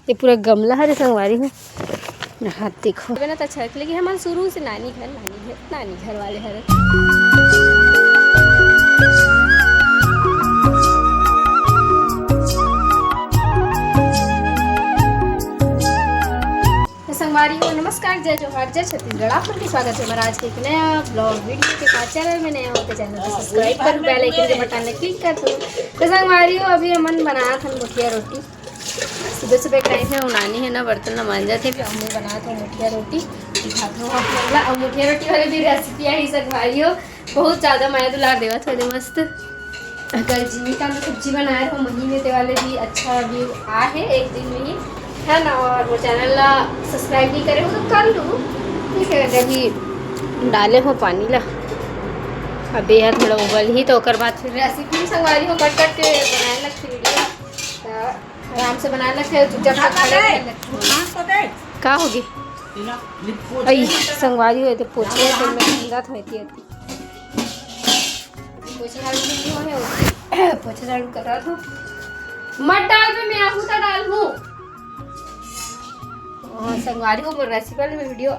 ये पूरा गमला है संगवारी हूँ। हाथ देखो ना तो अच्छा लगे हमारे शुरू से नानी घर वाले हर संगवारी हो। नमस्कार, जय जोहार, जय छत्तीसगढ़। आप लोग का स्वागत है हमारा आज के एक नया ब्लॉग वीडियो के साथ। चैनल में नया होते चैनल को सब्सक्राइब कर, बेल आइकन के बटन में क्लिक कर दो। तो संगवारी हो, अभी अमन बनाया था मुठिया रोटी। सुबह सुबह टाइम है, उनानी है ना, बर्तन न मांजा थे, फिर हमने बनाया था मुठिया रोटी दिखाता हूँ आप लोग। और मुठिया रोटी वाले भी रेसिपी आई संगवारी हो, बहुत ज़्यादा माया दुलार देवा थोड़े मस्त। कल जिमी का सब्जी बनाया था महीने ते वाले भी अच्छा व्यू आ है एक दिन में ही है ना। और वो चैनल ला सब्सक्राइब नहीं करे हो तो कर लो, ठीक है। अभी डाले हो पानी ला, अभी यह थोड़ा उबल ही तो ओकर बाद फिर रेसिपी संगवारी हो कट कट के बनाए लगती वीडियो आराम से बनाए लगते जब तक का होगी अई संगवारी हो तो पोछे तो मैं गंदा था इतनी पोछे झाड़ू नहीं हो पोछे झाड़ू कर रहा था। मत डाल पे मैं आहू तो डाल हूँ। संगवारी को रेसिपी वाले में वीडियो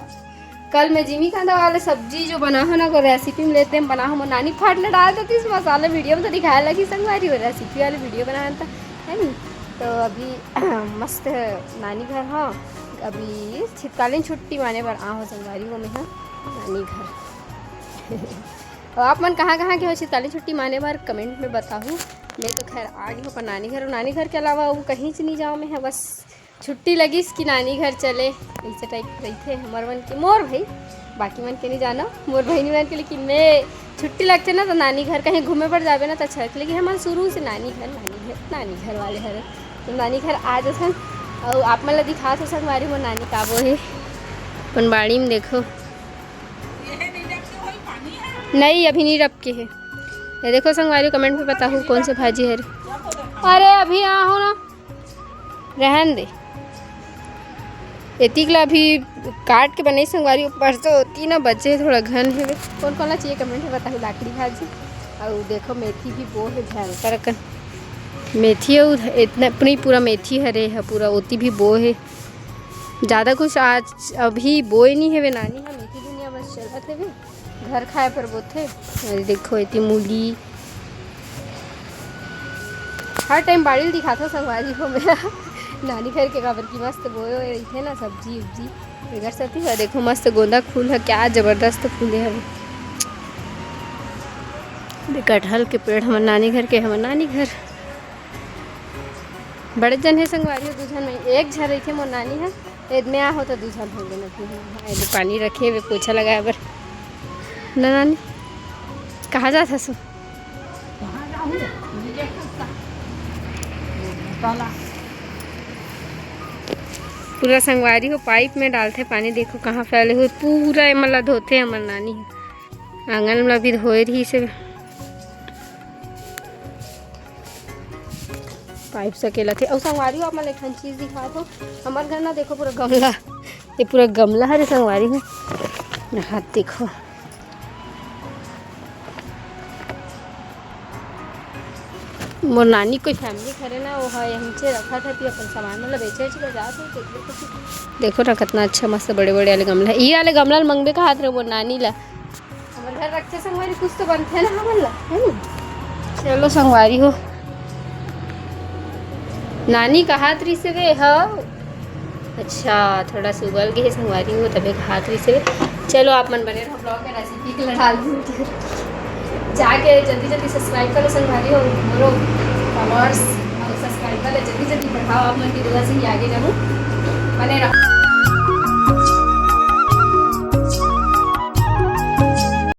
कल मैं जिमी कांदा वाले सब्जी जो बना हो ना को रेसिपी में लेते हैं बना हो नानी फाट ने डाल देती इस मसाले वीडियो में तो दिखाया लगी संगवारी हो रेसिपी वाले वीडियो बनाया था है नहीं। तो अभी मस्त नानी घर हाँ, अभी शीतकालीन छुट्टी माने पर आ हो संगवारी हो में हाँ नानी घर। और आप मन कहाँ के हो शीतकालीन छुट्टी माने पर कमेंट में बताऊँ। मैं तो खैर आ गई हूँ पर नानी घर के अलावा वो कहीं से नहीं जाऊँ मैं है, बस छुट्टी लगी इसकी नानी घर चले ऐसे टाइप रही थे हमारे मन के मोर भाई, बाकी मन के नहीं जाना मोर भाई नहीं मन के। लेकिन मैं छुट्टी लगते ना तो नानी घर कहीं घूमे पर जावे ना तो अच्छा लगता। लेकिन हमारे शुरू से नानी घर वाले हर तो नानी घर आ जाते और आप मतलब दिखा तो संगवारी वो नानी का वो है पनबाड़ी में देखो नहीं अभी नहीं रख के है ये देखो संगवारी कमेंट में बताओ कौन से भाजी है। अरे अभी आ हो ना रहन दे एतिकला अभी काट के बनाई संगवारी ऊपर से होती ना बच्चे थोड़ा घन है। कौन कौन चाहिए कमेंट में बताओ। लाकड़ी भाजी और देखो मेथी भी बो है भयंकर कन मेथी है इतना अपनी पूरा मेथी हरे है पूरा ओती भी बो है ज़्यादा कुछ आज अभी बोए नहीं है वे नानी है मेथी दुनिया बस चला थे वे घर खाए पर वो थे। देखो इतनी मूली हर टाइम बाड़ी दिखाता संगवारी हो मेरा नानी घर के काबर की मस्त बोए रही थे ना सब्जी उब्जी इधर से थी। देखो मस्त गोंदा फूल है क्या ज़बरदस्त फूल है। कटहल के पेड़ हमारे नानी घर के हमारे नानी घर बड़े जन है संगवारी हो दूझन में एक झर रही थे मोर नानी है एद में आ हो तो दूझन हो गए फिर पानी रखे हुए पोछा लगाया बर ना नानी कहाँ जाता सो पूरा संगवारी हो पाइप में डालते पानी देखो कहाँ फैले हुए पूरा मतलब धोते हमारे नानी आंगन में भी धोए रही से पाइप से अकेला थे। और संगवारी हो आप मतलब एक चीज़ दिखा दो हमारे घर ना देखो पूरा गमला ये पूरा गमला है संगवारी हो हाथ देखो मोर नानी कोई फैमिली करे ना वो है यहीं से रखा था फिर अपन सामान मतलब बेचे कर जाते देखो ना कितना अच्छा मस्त बड़े बड़े वाले गमला है। ये वाले गमला मंगबे का हाथ रहे मोर नानी ला हमारे घर रखते संगवारी कुछ तो बनते है ना हमारे ला है ना। चलो संगवारी हो नानी का हाथ रही से वे हाँ अच्छा थोड़ा सा उबल गई है संगवारी हो तभी हाथ रही से। चलो आप मन बने रहो ब्लॉग में रेसिपी के लिए डाल दूँ जाके जल्दी सब्सक्राइब करो संगवारी हो मोरो फॉलोअर्स और सब्सक्राइब कर जल्दी बढ़ाओ आप मन की दुआ से ही आगे जाऊँ बने रहो।